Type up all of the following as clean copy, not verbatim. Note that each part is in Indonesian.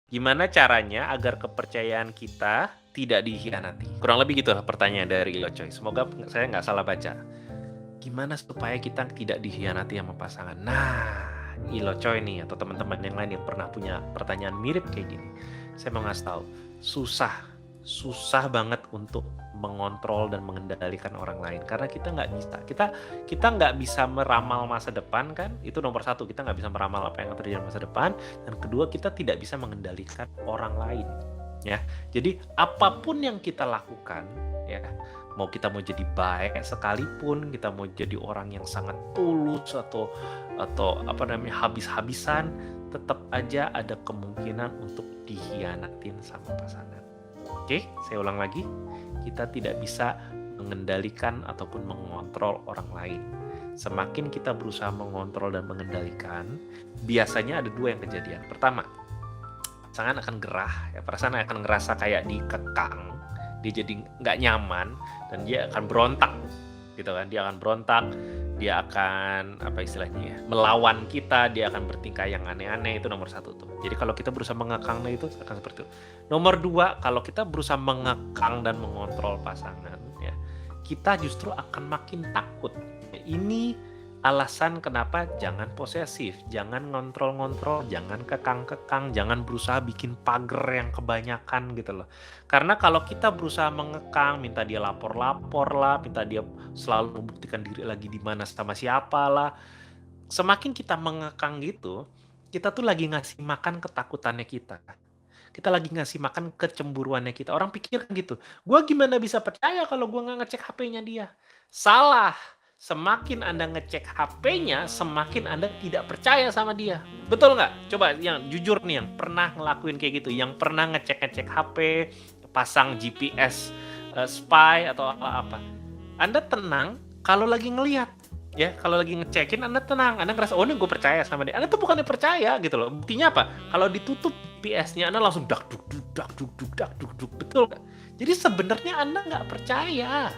Gimana caranya agar kepercayaan kita tidak dikhianati? Kurang lebih gitu pertanyaan dari Ilocoy. Semoga saya nggak salah baca. Gimana supaya kita tidak dikhianati sama pasangan? Nah, Ilocoy nih atau teman-teman yang lain yang pernah punya pertanyaan mirip kayak gini. Saya mau ngasih tahu, susah banget untuk mengontrol dan mengendalikan orang lain karena kita nggak bisa kita nggak bisa meramal masa depan kan, itu nomor satu, kita nggak bisa meramal apa yang akan terjadi di masa depan, dan kedua kita tidak bisa mengendalikan orang lain ya. Jadi apapun yang kita lakukan ya, mau kita mau jadi baik sekalipun, kita mau jadi orang yang sangat tulus atau apa namanya habis-habisan, tetap aja ada kemungkinan untuk dikhianatin sama pasangan. Oke, saya ulang lagi, kita tidak bisa mengendalikan ataupun mengontrol orang lain. Semakin kita berusaha mengontrol dan mengendalikan, biasanya ada dua yang kejadian. Pertama, pasangan akan gerah, ya, pasangan akan ngerasa kayak dikekang, dia jadi nggak nyaman, dan dia akan berontak, gitu kan? Dia akan berontak, dia akan apa istilahnya ya, melawan kita, dia akan bertingkah yang aneh-aneh. Itu nomor satu tuh. Jadi kalau kita berusaha mengekang, nah itu akan seperti itu. Nomor dua, kalau kita berusaha mengekang dan mengontrol pasangan ya, kita justru akan makin takut. Ini alasan kenapa jangan posesif, jangan ngontrol-ngontrol, jangan kekang-kekang, jangan berusaha bikin pagar yang kebanyakan gitu loh. Karena kalau kita berusaha mengekang, minta dia lapor-lapor lah, minta dia selalu membuktikan diri lagi di mana sama siapa lah, semakin kita mengekang gitu, kita tuh lagi ngasih makan ketakutannya kita. Kita lagi ngasih makan kecemburuannya kita. Orang pikir kan gitu, gue gimana bisa percaya kalau gue nggak ngecek HP-nya dia? Salah. Semakin Anda ngecek HP-nya, semakin Anda tidak percaya sama dia. Betul nggak? Coba yang jujur nih, yang pernah ngelakuin kayak gitu, yang pernah ngecek-ngecek HP, pasang GPS, spy atau apa-apa. Anda tenang kalau lagi ngelihat. Ya, kalau lagi ngecekin Anda tenang, Anda ngerasa, oh ini gue percaya sama dia. Anda tuh bukannya percaya gitu loh. Buktinya apa? Kalau ditutup PS-nya Anda langsung dak duk duk dak duk duk dak duk duk, betul nggak? Jadi sebenarnya Anda nggak percaya.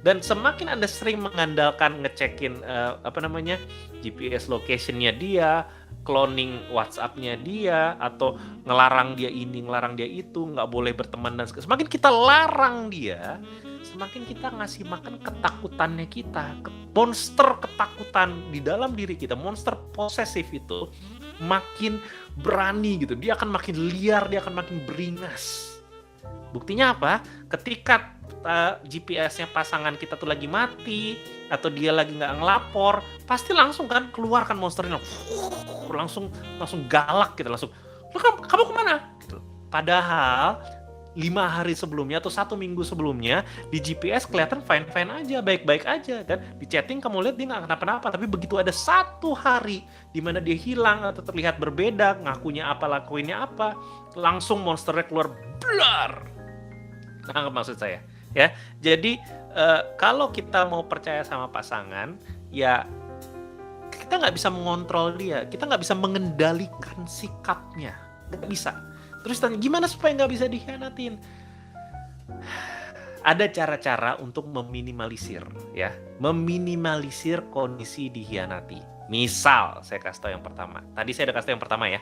Dan semakin Anda sering mengandalkan ngecekin apa namanya, GPS location-nya dia, cloning WhatsApp-nya dia, atau ngelarang dia ini, ngelarang dia itu, nggak boleh berteman dan semakin kita larang dia, semakin kita ngasih makan ketakutannya kita, monster ketakutan di dalam diri kita, monster posesif itu makin berani gitu, dia akan makin liar, dia akan makin beringas. Buktinya apa? Ketika GPS-nya pasangan kita tuh lagi mati, atau dia lagi nggak ngelapor, pasti langsung kan keluarkan monsternya, langsung galak gitu, langsung, kamu kemana? Gitu. Padahal 5 hari sebelumnya atau 1 minggu sebelumnya di GPS kelihatan fine-fine aja, baik-baik aja kan. Di chatting kamu lihat dia nggak kenapa-napa, tapi begitu ada 1 hari di mana dia hilang atau terlihat berbeda, ngakunya apa, lakuinnya apa, langsung monsternya keluar, blar. Nah, maksud saya ya. Jadi kalau kita mau percaya sama pasangan, ya kita nggak bisa mengontrol dia, kita nggak bisa mengendalikan sikapnya, nggak bisa. Terus tanya, gimana supaya nggak bisa dikhianatin? Ada cara-cara untuk meminimalisir ya, meminimalisir kondisi dikhianati. Misal, saya kasih tahu yang pertama. Tadi saya udah kasih tahu yang pertama ya,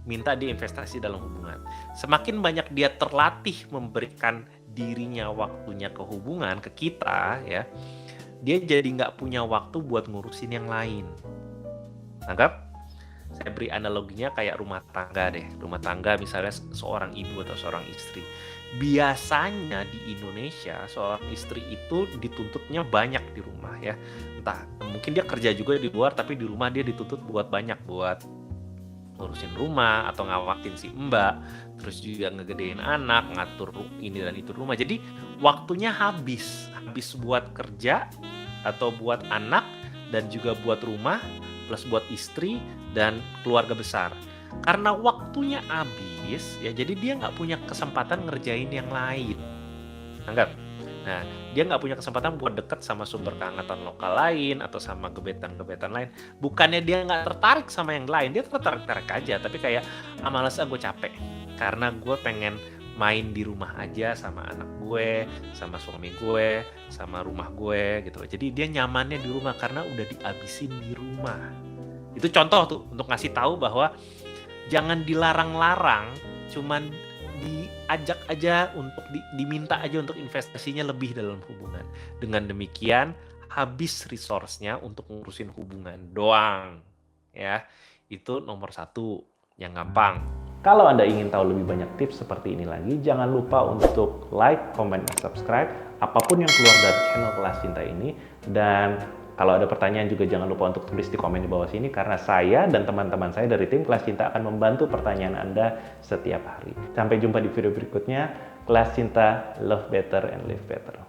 minta dia investasi dalam hubungan. Semakin banyak dia terlatih memberikan dirinya, waktunya ke hubungan, ke kita ya, dia jadi nggak punya waktu buat ngurusin yang lain. Anggap, saya beri analoginya kayak rumah tangga deh. Rumah tangga misalnya seorang ibu atau seorang istri. Biasanya di Indonesia seorang istri itu dituntutnya banyak di rumah ya. Entah, mungkin dia kerja juga di luar, tapi di rumah dia dituntut buat banyak, buat ngurusin rumah atau ngawakin si mbak, terus juga ngegedein anak, ngatur ini dan itu rumah. Jadi waktunya habis buat kerja atau buat anak, dan juga buat rumah, plus buat istri dan keluarga besar. Karena waktunya habis ya, jadi dia nggak punya kesempatan ngerjain yang lain. Anggap, nah dia nggak punya kesempatan buat deket sama sumber kehangatan lokal lain atau sama gebetan-gebetan lain. Bukannya dia nggak tertarik sama yang lain, dia tertarik aja, tapi kayak, males gue capek, karena gue pengen main di rumah aja sama anak gue, sama suami gue, sama rumah gue gitu. Jadi dia nyamannya di rumah karena udah dihabisin di rumah. Itu contoh tuh untuk ngasih tahu bahwa Jangan dilarang-larang, cuman diajak aja untuk diminta aja untuk investasinya lebih dalam hubungan. Dengan demikian habis resource-nya untuk ngurusin hubungan doang. Ya, itu nomor satu yang gampang. Kalau Anda ingin tahu lebih banyak tips seperti ini lagi, jangan lupa untuk like, comment, dan subscribe apapun yang keluar dari channel Kelas Cinta ini. Dan kalau ada pertanyaan juga jangan lupa untuk tulis di komen di bawah sini, karena saya dan teman-teman saya dari tim Kelas Cinta akan membantu pertanyaan Anda setiap hari. Sampai jumpa di video berikutnya. Kelas Cinta, love better and live better.